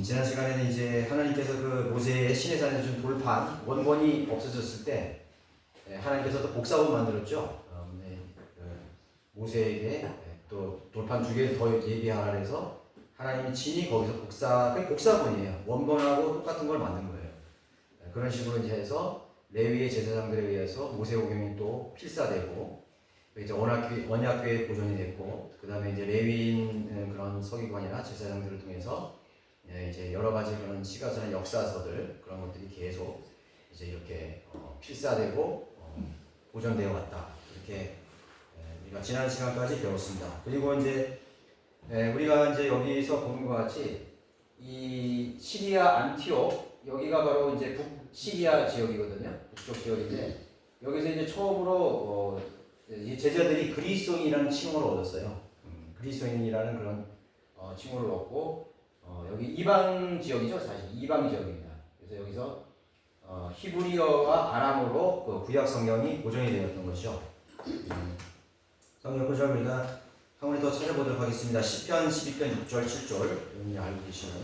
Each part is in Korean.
지난 시간에는 이제 하나님께서 그 모세의 시내산에서 준 돌판 원본이 없어졌을 때 하나님께서 또 복사본 만들었죠. 모세에게 또 돌판 2개 더 예비하라 해서 하나님이 친히 거기서 복사본이에요. 원본하고 똑같은 걸 만든 거예요. 그런 식으로 이제 해서 레위의 제사장들에 의해서 모세오경이 또 필사되고 이제 언약궤에 보존이 됐고 그 다음에 이제 레위인 그런 서기관이나 제사장들을 통해서 이제 여러 가지 그런 시가서나 역사서들 그런 것들이 계속 이제 이렇게 필사되고 보존되어 왔다. 이렇게 우리가 지난 시간까지 배웠습니다. 그리고 이제 우리가 이제 여기서 보는 것 같이 이 시리아 안티옥 여기가 바로 이제 북시리아 지역이거든요. 북쪽 지역인데 여기서 이제 처음으로 이 제자들이 그리스도인이라는 칭호를 얻었어요. 그리스도인이라는 그런 칭호를 얻고 여기 이방 지역이죠. 사실 이방 지역입니다. 그래서 여기서 히브리어와 아람어로 그 구약 성경이 보존이 되었던 것이죠. 성경 구절 우리가 한 번에 더 찾아보도록 하겠습니다. 시편 12편 6절 7절 여러분이 알고 계시는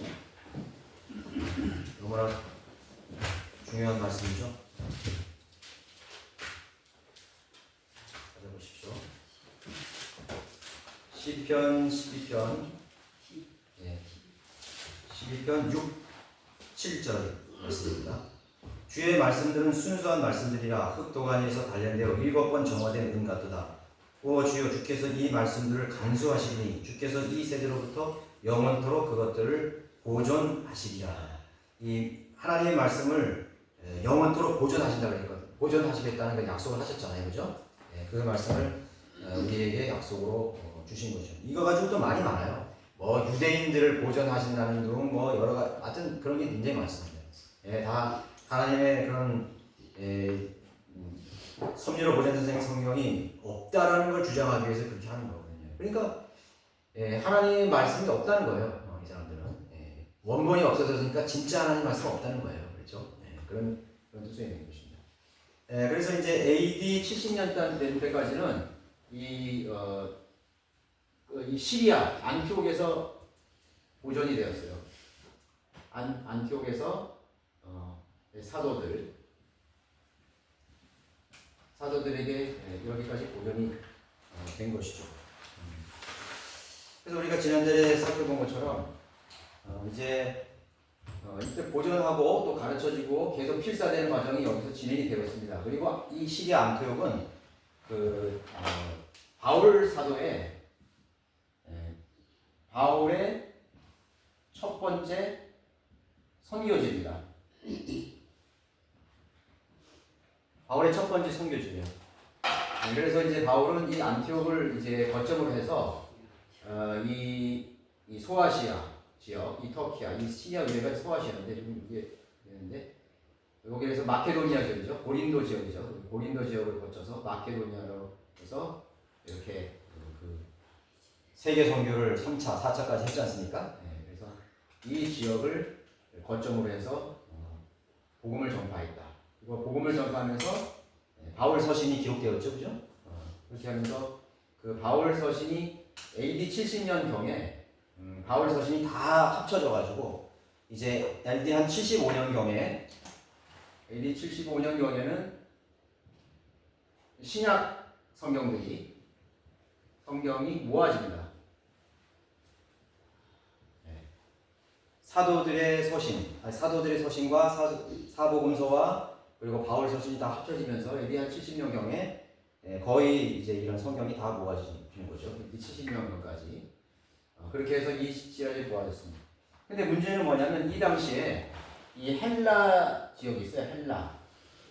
너무나 중요한 말씀이죠. 찾아보십시오. 시편 12편 6, 7절 말씀입니다. 주의 말씀들은 순수한 말씀들이라 흙도가니에서 단련되어 7번 정화된 은 같도다. 오 주여 주께서 이 말씀들을 간수하시니 주께서 이 세대로부터 영원토록 그것들을 보존하시리라. 이 하나님의 말씀을 영원토록 보존하신다고 했거든요. 보존하시겠다는 그 약속을 하셨잖아요. 그죠? 그 말씀을 우리에게 약속으로 주신 거죠. 이거 가지고 또 말이 많아요. 뭐 유대인들을 보존하신다는 등 뭐 여러 가지 하여튼 그런 게 굉장히 많습니다. 다 하나님의 그런 섭리로 보존된 성경이 없다라는 걸 주장하기 위해서 그렇게 하는 거거든요. 그러니까 하나님의 말씀이 없다는 거예요. 이 사람들은 원본이 없어졌으니까 진짜 하나님 말씀 없다는 거예요. 그렇죠? 그런 뜻이 있는 것입니다. 그래서 이제 AD 70년 된 때까지는 이 시리아 안티옥에서 보존이 되었어요. 안티옥에서 사도들에게 여기까지 보존이 된 것이죠. 그래서 우리가 지난달에 살펴본 것처럼 이제 이때 보존하고 또 가르쳐지고 계속 필사되는 과정이 여기서 진행이 되었습니다. 그리고 이 시리아 안티옥은 바울 사도의 바울의 첫 번째 선교지입니다. 바울의 첫 번째 선교지예요. 그래서 이제 바울은 이 안티옥을 이제 거점으로 해서 이 소아시아 지역, 이 터키아, 이 시리아 위에가 소아시아인데 좀 이게 되는데 여기에서 마케도니아 지역이죠. 고린도 지역이죠. 고린도 지역을 거쳐서 마케도니아로 해서 이렇게 그 세계 선교를 3차, 4차까지 했지 않습니까? 그래서 이 지역을 거점으로 해서 복음을 전파했다. 그리고 복음을 전파하면서 바울 서신이 기록되었죠, 그죠? 그렇게 하면서 그 바울 서신이 AD 70년 경에 바울 서신이 다 합쳐져 가지고 이제 AD 한 75년 경에 AD 75년 경에는 신약 성경이 모아집니다. 사도들의 서신과 사복음서와 그리고 바울 서신이 다 합쳐지면서 AD 한 70년 경에 거의 이제 이런 성경이 다 모아지는 거죠. 70년경까지 그렇게 해서 이 시절이 모아졌습니다. 근데 문제는 뭐냐면 이 당시에 이 헬라 지역이 있어요.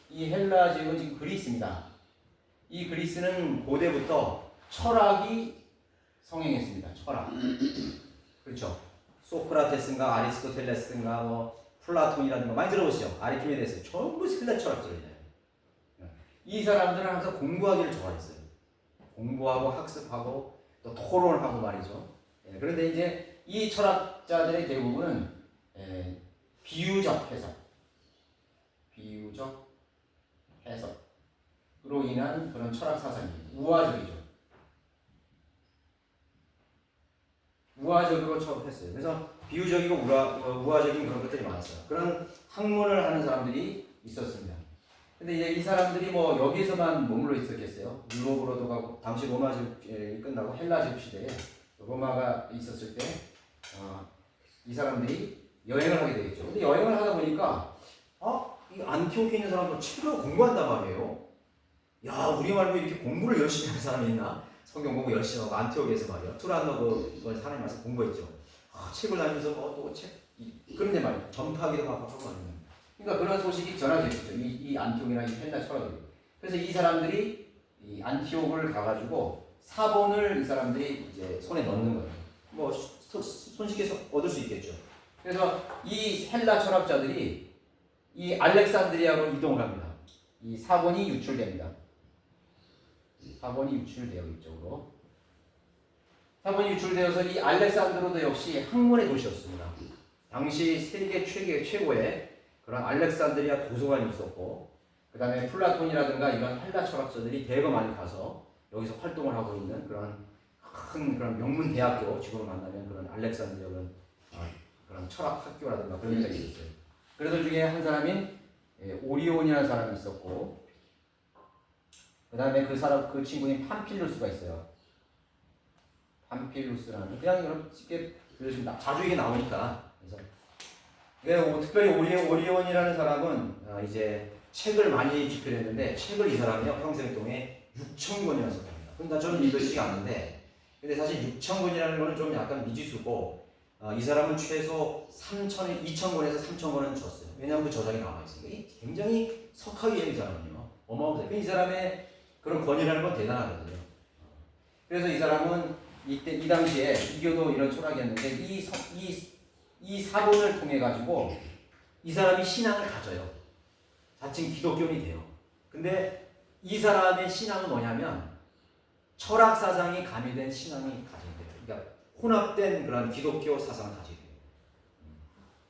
이 헬라 지역은 지금 그리스입니다. 이 그리스는 고대부터 철학이 성행했습니다. 철학. 그렇죠. 소크라테스인가 아리스토텔레스인가 뭐 플라톤이라든가 많이 들어보시죠. 아리키메데스 전부 헬라 철학자들이에요. 이 사람들은 항상 공부하기를 좋아했어요. 공부하고 학습하고 또 토론을 하고 말이죠. 그런데 이제 이 철학자들의 대부분은 비유적 해석으로 인한 그런 철학 사상이 우화적이죠. 우화적으로 취급했어요. 그래서 비유적이고 우화적인 그런 것들이 많았어요. 그런 학문을 하는 사람들이 있었습니다. 근데 이제 이 사람들이 뭐 여기서만 머물러 있었겠어요. 유럽으로도 가고 당시 로마 제국이 끝나고 헬라 제국 시대에 로마가 있었을 때 이 사람들이 여행을 하게 되겠죠. 근데 여행을 하다 보니까 이 안티오키에 있는 사람들 책을 공부한단 말이에요. 야, 우리 말고 이렇게 공부를 열심히 하는 사람이 있나? 성경 공부 열심히 하고 안티오키에서 말이야. 투란노 그 하나님 말씀 공부했죠. 책을 다니면서 뭐 또 책 그런데 말이야. 전파하기도 하고 말이야. 그러니까 그런 소식이 전해졌죠. 이 안티옥이나 이 헬라 철학이. 그래서 이 사람들이 이 안티옥을 가가지고 사본을 이 사람들이 이제 손에 넣는 거예요. 뭐 손쉽게 얻을 수 있겠죠. 그래서 이 헬라 철학자들이 이 알렉산드리아로 이동을 합니다. 이 사본이 유출됩니다. 사본이 유출돼요, 이쪽으로. 사본이 유출되어서 이 알렉산드로도 역시 학문의 도시였습니다. 당시 세계 최고의 그런 알렉산드리아 도서관이 있었고, 그 다음에 플라톤이라든가 이런 헬라 철학자들이 대거 많이 가서 여기서 활동을 하고 있는 그런 큰 그런 명문 대학교, 지금으로 만나면 그런 알렉산드리아 그런 철학 학교라든가 그런 데가 있었어요. 그래서 중에 한 사람인 오리온이라는 사람이 있었고, 그 다음에 그 친구인 팜필루스가 있어요. 팜필루스라는 그냥 여러분 쉽게 들으시면 자주 이게 나오니까. 그래서 특별히 오리온이라는 사람은 이제 책을 많이 집필했는데 책을 이 사람이요 평생 동안 6,000권이나 썼답니다. 그러니까 저는 믿어지지 않는데, 근데 사실 6,000권이라는 거는 좀 약간 미지수고, 이 사람은 최소 2,000권에서 3,000권은 줬어요. 왜냐하면 그 저작이 남아 있으니까. 굉장히 석학이에요, 이 사람은요. 어마어마해요. 이 사람의 그런 권위라는 건 대단하거든요. 그래서 이 사람은 이 당시에 이교도 이런 철학이었는데 이 사본을 통해 가지고 이 사람이 신앙을 가져요. 자칭 기독교인이 돼요. 근데 이 사람의 신앙은 뭐냐면 철학 사상이 가미된 신앙이 가지게 돼요. 그러니까 혼합된 그런 기독교 사상을 가지게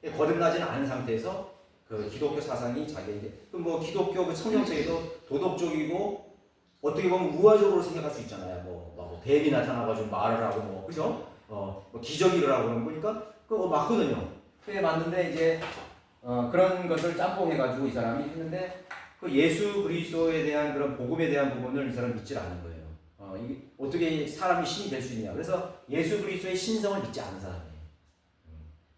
돼요. 거듭나지는 않은 상태에서 그 기독교 사상이 자기에게 뭐 기독교 그 성경책에도 도덕적이고 어떻게 보면 우화적으로 생각할 수 있잖아요. 뭐 뱀이 나타나가지고 말을 하고 뭐 그죠? 뭐 기적이 일어나고 그런 거니까 그거 맞거든요. 그게 맞는데 이제 그런 것을 짬뽕해가지고 이 사람이 했는데 그 예수 그리스도에 대한 그런 복음에 대한 부분을 이 사람이 믿지 않는 거예요. 이게 어떻게 사람이 신이 될 수 있냐? 그래서 예수 그리스도의 신성을 믿지 않는 사람이에요.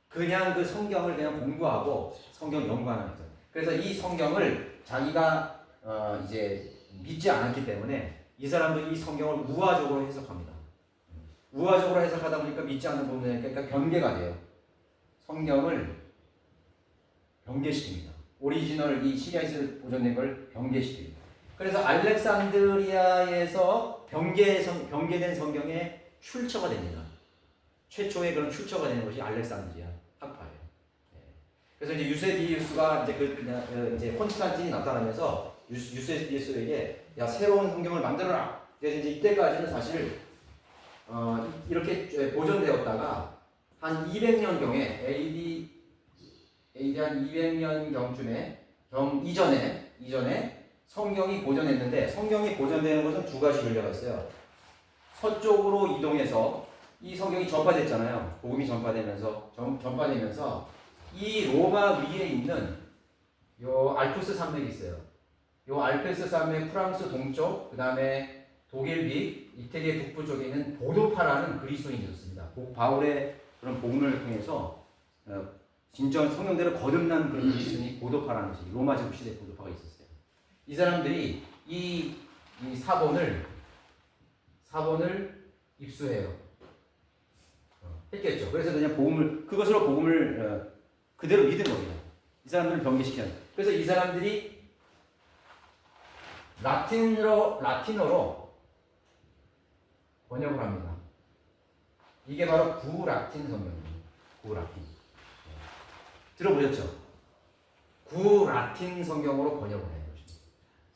그냥 그 성경을 그냥 공부하고 성경 연구하는 거죠. 그래서 이 성경을 자기가 이제 믿지 않았기 때문에 이 사람도 이 성경을 우화적으로 해석합니다. 우화적으로 해석하다 보니까 믿지 않는 부분에 그러니까 변개가 돼요. 성경을 변개시킵니다. 오리지널 이 시리아에서 보존된 걸 변개시킵니다. 그래서 알렉산드리아에서 변개된 성경의 출처가 됩니다. 최초의 그런 출처가 되는 것이 알렉산드리아 학파예요. 그래서 이제 유세비우스가 이제 콘스탄틴이 나타나면서 유세비우스에게 야 새로운 성경을 만들어라. 그래서 이제 이때까지는 사실 이렇게 보존되었다가 한 200년경에 AD 한 200년경쯤에 이전에 성경이 보존했는데 성경이 보존되는 것은 두 가지 전례가 있어요. 서쪽으로 이동해서 이 성경이 전파됐잖아요. 복음이 전파되면서 이 로마 위에 있는 요 알프스 산맥이 있어요. 요 알프스 산맥 프랑스 동쪽, 그 다음에 독일 및 이태리 북부 쪽에 있는 보도파라는 그리스도인이 있었습니다. 바울의 그런 복음을 통해서 진정 성경대로 거듭난 그런 그리스도인이 보도파라는 것이 로마 제국 시대 보도파가 있었어요. 이 사람들이 이 사본을 입수해요. 했겠죠. 그래서 그냥 그것으로 복음을 그대로 믿은 겁니다. 이 사람들을 변개시켜요. 그래서 이 사람들이 라틴어로 번역을 합니다. 이게 바로 구라틴 성경입니다. 구라틴. 들어보셨죠? 구라틴 성경으로 번역을 해요.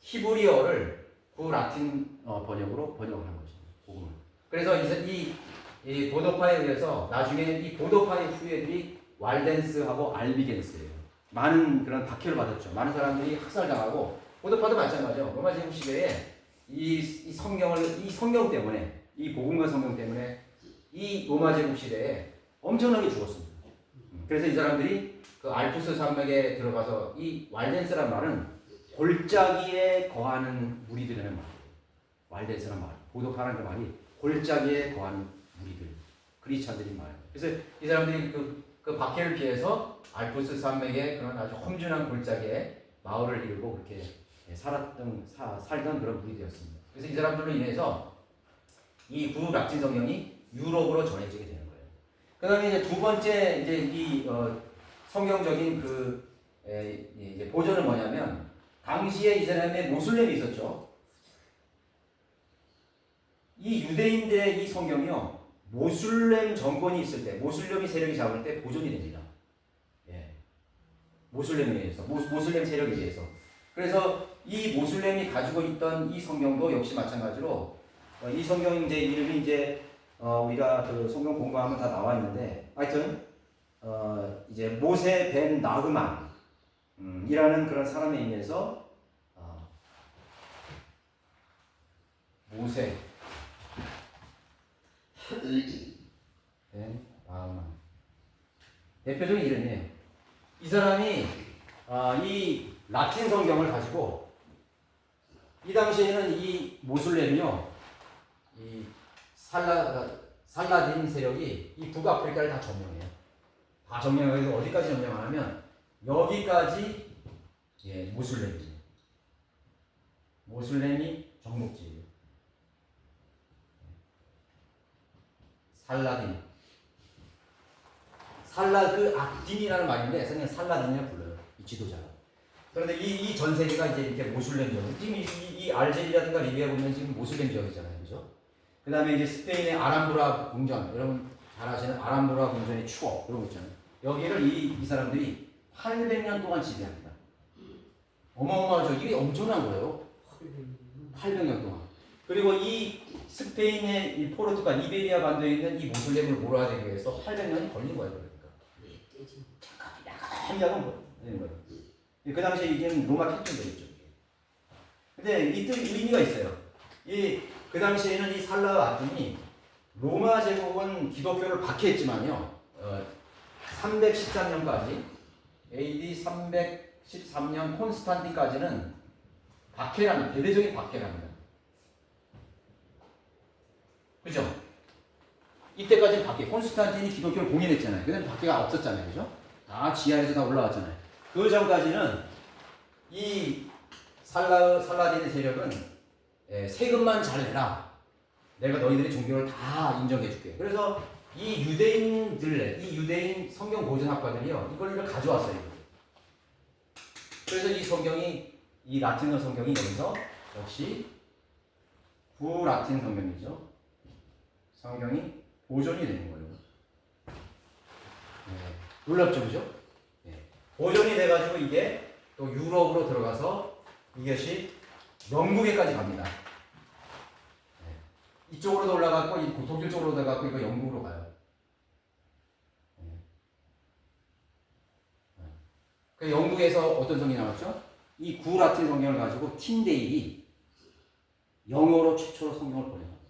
히브리어를 구라틴 번역으로 번역을 한 것입니다. 복음을. 그래서 이 보도파에 의해서 나중에 이 보도파의 후예들이 왈덴스하고 알비겐스예요. 많은 그런 박해를 받았죠. 많은 사람들이 학살당하고 보도파도 마찬가지죠. 로마 제국 시대에 이 성경 때문에 이 복음과 성경 때문에 이 로마 제국 시대에 엄청나게 죽었습니다. 그래서 이 사람들이 그 알프스 산맥에 들어가서 이 왈덴스란 말은 골짜기에 거하는 무리들이라는 말이에요. 왈덴스란 말, 보독하는 그 말이 골짜기에 거하는 무리들, 크리스찬들이 말이에요. 그래서 이 사람들이 그 박해를 피해서 알프스 산맥의 그런 아주 험준한 골짜기에 마을을 이루고 그렇게 살던 그런 무리들이었습니다. 그래서 이 사람들로 인해서 이 구라틴 성경이 유럽으로 전해지게 되는 거예요. 그다음에 이제 두 번째 이제 이 성경적인 이제 보존은 뭐냐면 당시에 이스라엘에 모슬렘이 있었죠. 이 유대인들의 이 성경이요 모슬렘 정권이 있을 때, 모슬렘이 세력이 잡을 때 보존이 됩니다. 예, 모슬렘에 의해서, 모슬렘 세력에 의해서. 그래서 이 모슬렘이 가지고 있던 이 성경도 역시 마찬가지로 이 성경 이제 이름이 이제 우리가 그 성경 공부하면 다 나와 있는데, 하여튼 이제 모세 벤 나흐만 이라는 그런 사람에 의해서 모세 벤 나흐만 대표적인 이름이에요. 이 사람이 이 라틴 성경을 가지고 이 당시에는 이 모슬렘이요 이 살라딘 세력이 이 북아프리카를 다 점령해요. 다 점령해서 어디까지 점령하냐면 여기까지 모슬렘이에요. 모슬렘이 정복지예요. 살라그 악딘이라는 말인데 그냥 살라딘이라 불러요. 이 지도자가. 그런데 이 전 세계가 이제 이렇게 모슬렘 지역. 지금 이 알제리라든가 리비아 보면 지금 모슬렘 지역이잖아요. 그죠? 그 다음에 이제 스페인의 아람브라 궁전. 여러분 잘 아시는 아람브라 궁전의 추억. 그런 거 있잖아요. 여기를 이 사람들이 800년 동안 지배합니다. 어마어마하죠. 이게 엄청난 거예요. 800년 동안. 그리고 이 스페인의 이 포르투갈, 이베리아 반도에 있는 이 모슬렘을 몰아내기 위해서 800년이 걸린 거예요. 그러니까. 잠깐 야간 되는 거예요. 그 당시에 이게 로마 캐톨릭이죠. 근데 이때 의미가 있어요. 그 당시에는 이 살라 아둔이 로마 제국은 기독교를 박해했지만요. 313년까지 AD 313년 콘스탄틴까지는 박해랍니다. 대대적인 박해랍니다. 그죠? 이때까지는 박해. 콘스탄틴이 기독교를 공인했잖아요. 그다음에 박해가 없었잖아요. 그죠? 다 지하에서 다 올라왔잖아요. 그 전까지는 이 살라딘의 세력은 세금만 잘 내라. 내가 너희들의 종교를 다 인정해줄게. 그래서 이 유대인 성경 보존학파들이요, 이걸 가져왔어요. 그래서 이 성경이, 이 라틴어 성경이 여기서 역시 구라틴 성경이죠. 성경이 보존이 되는 거예요. 놀랍죠, 그죠? 보존이 돼가지고 이게 또 유럽으로 들어가서 이것이 영국에까지 갑니다. 이쪽으로도 올라갔고, 이 독일 쪽으로 들어갔고, 이거 영국으로 가요. 그 영국에서 어떤 성경이 나왔죠? 이 구라틴 성경을 가지고 틴데일이 영어로 최초로 성경을 번역합니다.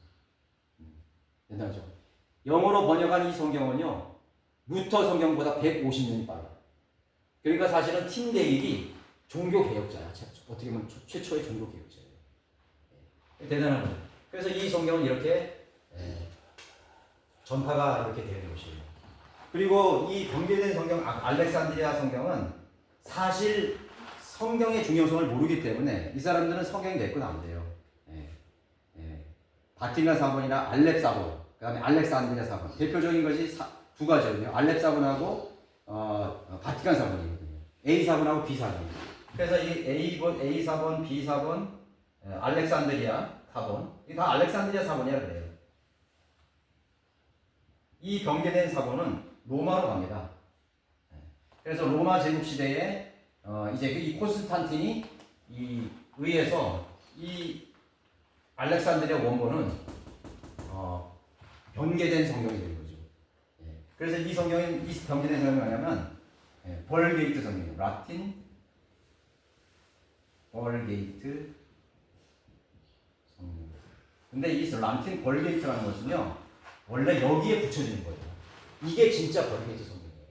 된다죠? 영어로 번역한 이 성경은요, 루터 성경보다 150년이 빨라요. 그러니까 사실은 틴데일이 종교 개혁자야. 어떻게 보면 최초의 종교 개혁자예요. 대단한 거죠. 그래서 이 성경은 이렇게 전파가 이렇게 되는 것이에요. 그리고 이 번개된 성경, 알렉산드리아 성경은 사실 성경의 중요성을 모르기 때문에 이 사람들은 성경이 내 건 안 돼요. 바티칸 사본이나 알렙 사본, 그 다음에 알렉산드리아 사본. 대표적인 것이 두 가지거든요. 알렙 사본하고 바티칸 사본이거든요. A 사본하고 B 사본. 그래서 이 A 사본, B 사본, 알렉산드리아 사본, 이게 다 알렉산드리아 사본이라 그래요. 이 병개된 사본은 로마로 갑니다. 그래서 로마 제국 시대에 이제 이 콘스탄틴이 의해서 이 알렉산드리아 원본은 변개된 성경이 된 거죠. 그래서 이 성경은 이 변개된 성경이 뭐냐면 벌게이트 성경이에요. 라틴 벌게이트 성경. 근데 이 라틴 벌게이트라는 것은요, 원래 여기에 붙여지는 거예요. 이게 진짜 벌게이트 성경이에요.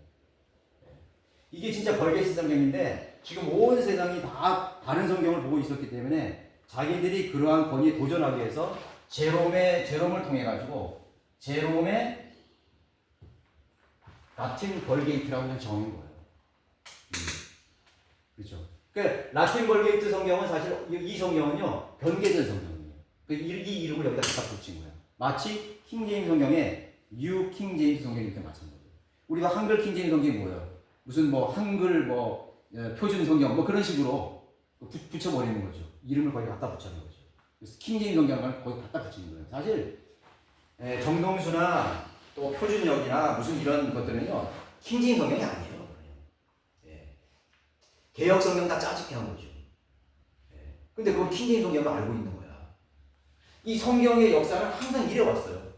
이게 진짜 벌게이트 성경인데 지금 온 세상이 다 다른 성경을 보고 있었기 때문에 자기들이 그러한 권위에 도전하기 위해서 제롬을 통해 가지고 제롬의 라틴 벌게이트라고 그냥 정한 거예요. 그렇죠. 그 라틴 벌게이트 성경은 사실 이 성경은요 변개된 성경이에요. 이 이름을 여기다 갖다 붙인 거예요. 마치 킹제임스 성경에 뉴 킹제임스 성경이 이렇게 마찬가지예요. 우리가 한글 킹제임스 성경이 뭐예요? 무슨 뭐 한글 뭐 표준 성경 뭐 그런 식으로 붙여버리는 거죠. 이름을 거기 갖다 붙여는 거죠. 그래서 킹제임스 성경을 거기 갖다 붙이는 거예요. 사실 정동수나 또 표준역이나 무슨 이런 것들은요 킹제임스 성경이 아니에요. 개혁 성경 다 짜집게 한 거죠. 근데 그건 킹제임스 성경을 알고 있는 거야. 이 성경의 역사는 항상 이래 왔어요.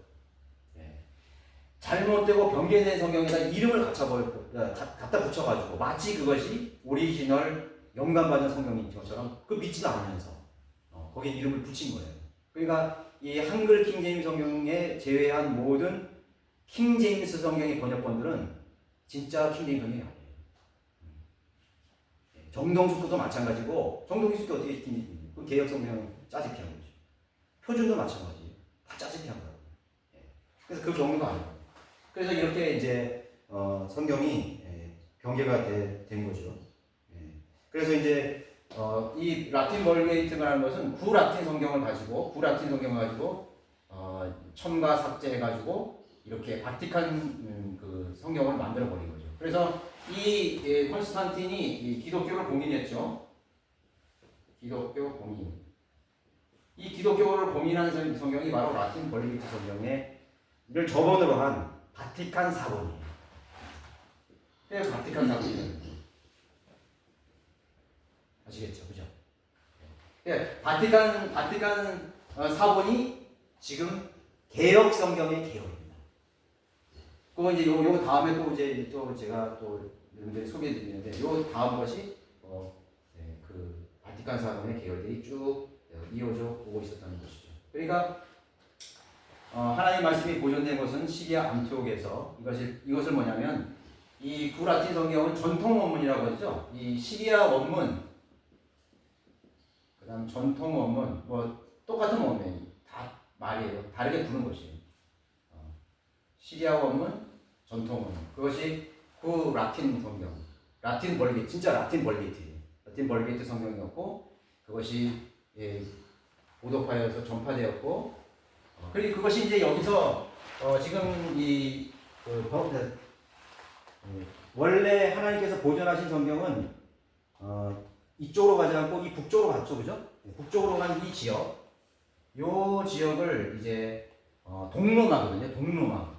잘못되고 변개된 성경에다 이름을 갖다 붙여가지고 마치 그것이 오리지널 영감받은 성경인 것처럼 그 믿지도 않으면서 거기에 이름을 붙인 거예요. 그러니까 이 한글 킹제임스 성경에 제외한 모든 킹제임스 성경의 번역본들은 진짜 킹제임스 성경이 아니에요. 정동숙도 마찬가지고 정동숙도 어떻게 킹제임스 그 개혁 성경은 짜집게 한 거죠. 표준도 마찬가지 다 짜집게 한 거예요. 그래서 그 경우가 아니에요. 그래서 이렇게 이제 성경이 변개가 된 거죠. 그래서 이제 이 라틴 벌게이트가 하는 것은 구라틴 성경을 가지고 첨가 삭제해가지고 이렇게 바티칸 그 성경을 만들어 버린 거죠. 그래서 이 콘스탄틴이 이 기독교를 공인했죠. 기독교 공인. 이 기독교를 공인한 성경이 바로 라틴 벌게이트 성경을 저번으로 한 바티칸 사본이에요. 바티칸 사본이에요. 아시겠죠, 그죠? 바티칸 사본이 지금 개혁 성경의 개혁입니다. 그거 이제 요 다음에 또 제가 또 여러분들이 소개해드리는데 요 다음 것이 그 바티칸 사본의 계열들이 쭉 이어져 오고 있었다는 것이죠. 그러니까 하나님 말씀이 보존된 것은 시리아 안티옥에서 이것을 뭐냐면 이 구라틴 성경은 전통 원문이라고 하죠. 이 시리아 원문, 그다음 전통 원문, 뭐 똑같은 원문이 다 말이에요. 다르게 부르는 것이에요. 시리아 원문, 전통 원문. 그것이 구라틴 성경, 라틴 벌게이트, 진짜 라틴 벌게이트예요. 라틴 벌게이트 성경이었고 그것이 보도파여서 전파되었고. 그리고 그것이 이제 여기서 지금 원래 하나님께서 보존하신 성경은 이쪽으로 가지 않고 이 북쪽으로 갔죠, 그죠? 북쪽으로 간 이 지역, 요 지역을 이제 동로마거든요, 동로마.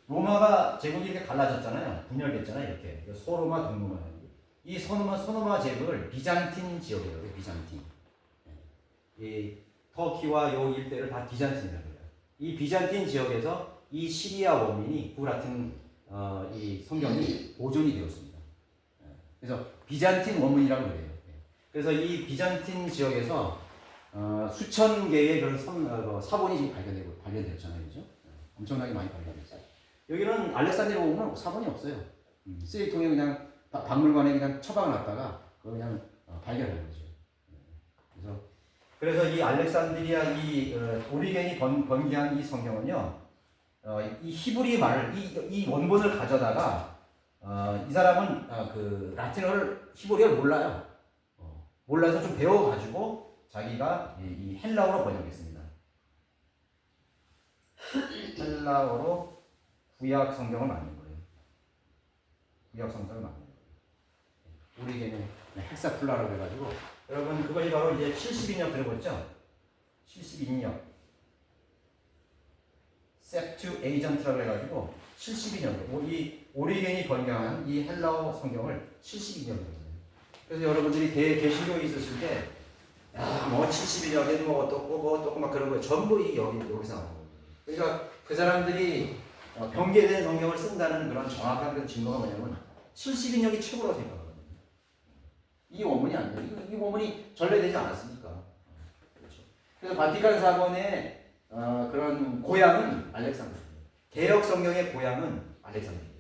로마가 제국이 이렇게 갈라졌잖아요, 분열됐잖아요, 이렇게 소로마, 동로마. 이 소노마 제국을 비잔틴 지역이라고 해요, 비잔틴. 이 터키와 요 일대를 다 비잔틴이라고 해요. 이 비잔틴 지역에서 이 시리아 원민이 구라틴 이 성경이 보존이 되었습니다. 그래서 비잔틴 원문이라고 그래요. 그래서 이 비잔틴 지역에서 수천 개의 그런 사본이 지금 발견되었잖아요, 그죠? 엄청나게 많이 발견됐어요. 여기는 알렉산드리아 보면 사본이 없어요. 쓰레기통에 그냥 박물관에 그냥 처박아놨다가 그걸 그냥 발견한 거죠. 그래서 이 알렉산드리아 오리겐이 번기한 이 성경은요, 이 히브리 말을 이 원본을 가져다가 이 사람은 그 라틴어를 히브리어를 몰라요. 몰라서 좀 배워가지고 자기가 이 헬라어로 번역했습니다. 헬라어로 구약 성경을 만든 거예요. 구약 성경을 만든 거예요. 오리겐의 헥사플라라고 해가지고. 여러분 그것이 바로 이제 72년 들어보셨죠? 72년 셉투에이전트라고 해가지고 72년 이 오리겐이 번역한 이 헬라어 성경을 72년 그래서 여러분들이 개신교에 있었을 때 뭐 72년에는 뭐 어떻고 막 그런 거 전부 여기서 나오는 거예요. 그러니까 그 사람들이 변개된 성경을 쓴다는 그런 정확한 그 증거가 뭐냐면 72년이 최고라고 생각합니다. 이 원문이 안 돼요. 이 원문이 전래되지 않았으니까. 그렇죠. 그래서 바티칸 사본에 그런 고향은 알렉산드리아예요. 개혁 성경의 고향은 알렉산드리아예요.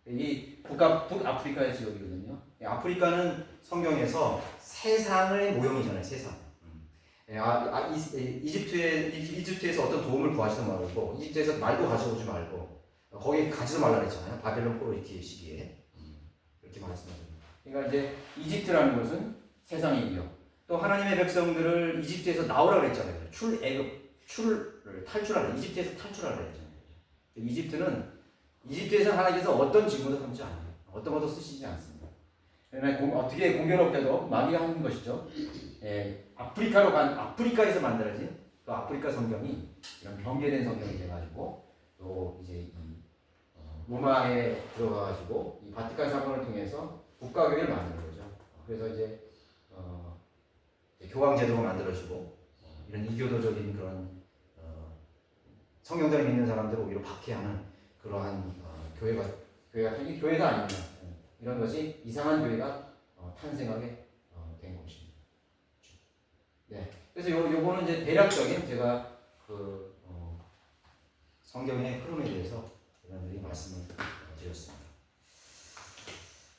이 북아프리카의 지역이거든요. 아프리카는 성경에서 세상의 모형이잖아요. 세상. 이집트에서 어떤 도움을 구하지도 말고, 이집트에서 말도 가져오지 말고, 거기 가지도 말라 그랬잖아요. 바벨론 포로이티의 시기에. 이렇게 말씀하십니다. 그러니까 이제 이집트라는 것은 세상이고요. 또 하나님의 백성들을 이집트에서 나오라 그랬잖아요. 탈출하라. 이집트에서 탈출하라 그랬잖아요. 이집트에서 하나님께서 어떤 직무도 삼지 않아요. 어떤 것도 쓰시지 않습니다. 그러나 어떻게 공교롭게도 마귀가 하는 것이죠. 아프리카에서 만들어진 또 아프리카 성경이 이런 변개된 성경이 돼가지고 또 이제 이 로마에 들어가가지고 이 바티칸 사건을 통해서 국가교회를 만드는 거죠. 그래서 이제 교황 제도가 만들어지고 이런 이교도적인 그런 성경대로 믿는 사람들을 오히려 박해하는 그러한 교회가 생긴 교회가 아닙니다. 이런 것이 이상한 교회가 탄생하게 된 것입니다. 네. 그래서 요거는 이제 대략적인 제가 성경의 흐름에 대해서 여러분들이 말씀을 드렸습니다.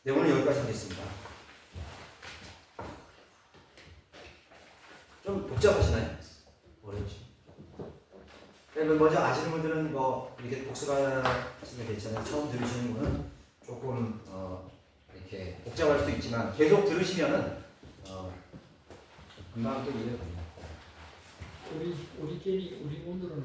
네, 오늘 여기까지 하겠습니다. 좀 복잡하시나요? 어렵지? 먼저 아시는 분들은 이렇게 복습하시면 괜찮아요. 처음 들으시는 분은 조금 이렇게 복잡할 수도 있지만 계속 들으시면은 금방 또 이해가 됩니다. 우리 오늘은